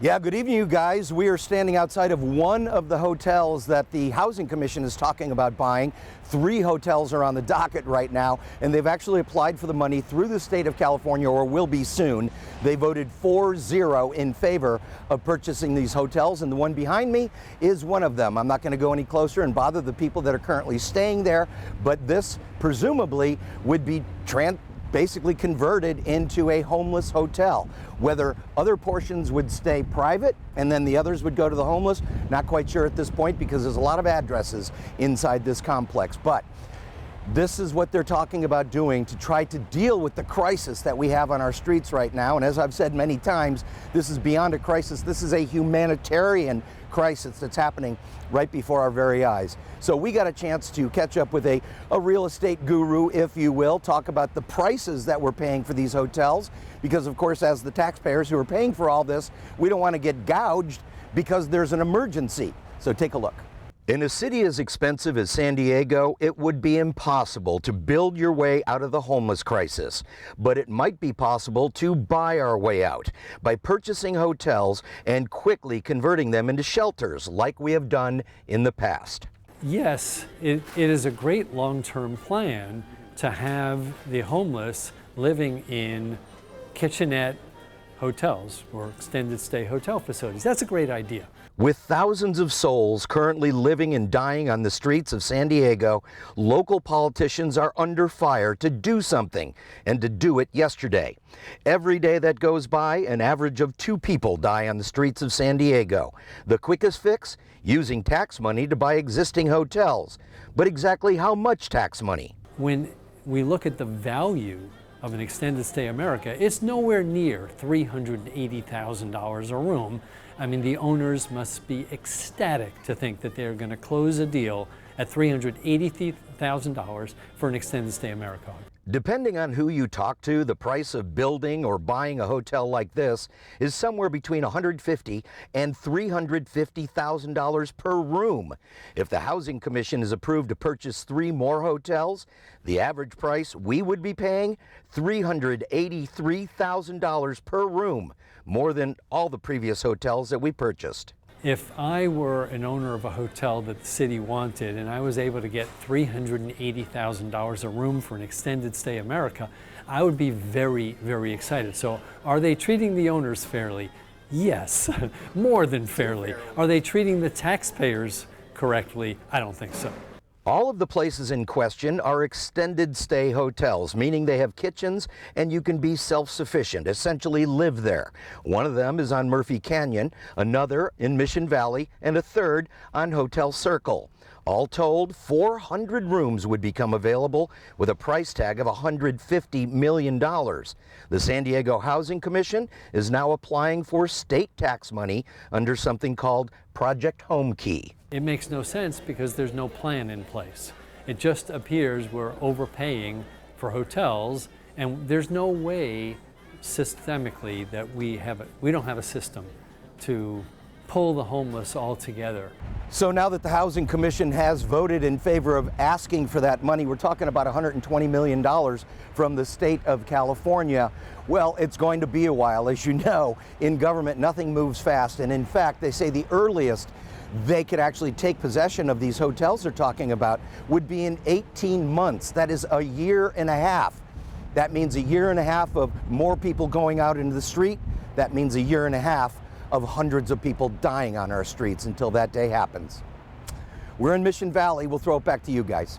Yeah, good evening, you guys. We are standing outside of one of the hotels that the Housing Commission is talking about buying. 3 hotels are on the docket right now, and they've actually applied for the money through the state of California, or will be soon. They voted 4-0 in favor of purchasing these hotels, and the one behind me is one of them. I'm not going to go any closer and bother the people that are currently staying there, but this presumably would be basically converted into a homeless hotel. Whether other portions would stay private and then the others would go to the homeless, not quite sure at this point, because there's a lot of addresses inside this complex. But this is what they're talking about doing to try to deal with the crisis that we have on our streets right now. And as I've said many times, this is beyond a crisis. This is a humanitarian crisis that's happening right before our very eyes. So we got a chance to catch up with a real estate guru, if you will, talk about the prices that we're paying for these hotels, because of course, as the taxpayers who are paying for all this, we don't want to get gouged because there's an emergency. So take a look. In a city as expensive as San Diego, it would be impossible to build your way out of the homeless crisis. But it might be possible to buy our way out by purchasing hotels and quickly converting them into shelters like we have done in the past. Yes, it is a great long-term plan to have the homeless living in kitchenette hotels or extended stay hotel facilities. That's a great idea. With thousands of souls currently living and dying on the streets of San Diego, local politicians are under fire to do something, and to do it yesterday. Every day that goes by, an average of 2 people die on the streets of San Diego. The quickest fix? Using tax money to buy existing hotels. But exactly how much tax money? When we look at the value of an extended stay America, it's nowhere near $380,000 a room. I mean, the owners must be ecstatic to think that they're going to close a deal at $380,000 for an extended stay America. Depending on who you talk to, the price of building or buying a hotel like this is somewhere between $150,000 and $350,000 per room. If the Housing Commission is approved to purchase 3 more hotels, the average price we would be paying, $383,000 per room, more than all the previous hotels that we purchased. If I were an owner of a hotel that the city wanted and I was able to get $380,000 a room for an extended stay America, I would be very, very excited. So are they treating the owners fairly? Yes, more than fairly. Are they treating the taxpayers correctly? I don't think so. All of the places in question are extended stay hotels, meaning they have kitchens and you can be self-sufficient, essentially live there. One of them is on Murphy Canyon, another in Mission Valley, and a third on Hotel Circle. All told, 400 rooms would become available with a price tag of $150 million. The San Diego Housing Commission is now applying for state tax money under something called Project Home Key. It makes no sense because there's no plan in place. It just appears we're overpaying for hotels, and there's no way systemically that we don't have a system to pull the homeless all together. So now that the Housing Commission has voted in favor of asking for that money, we're talking about $120 million from the state of California. Well, it's going to be a while. As you know, in government, nothing moves fast. And in fact, they say the earliest they could actually take possession of these hotels they're talking about would be in 18 months. That is a year and a half. That means a year and a half of more people going out into the street. That means a year and a half of hundreds of people dying on our streets until that day happens. We're in Mission Valley. We'll throw it back to you guys.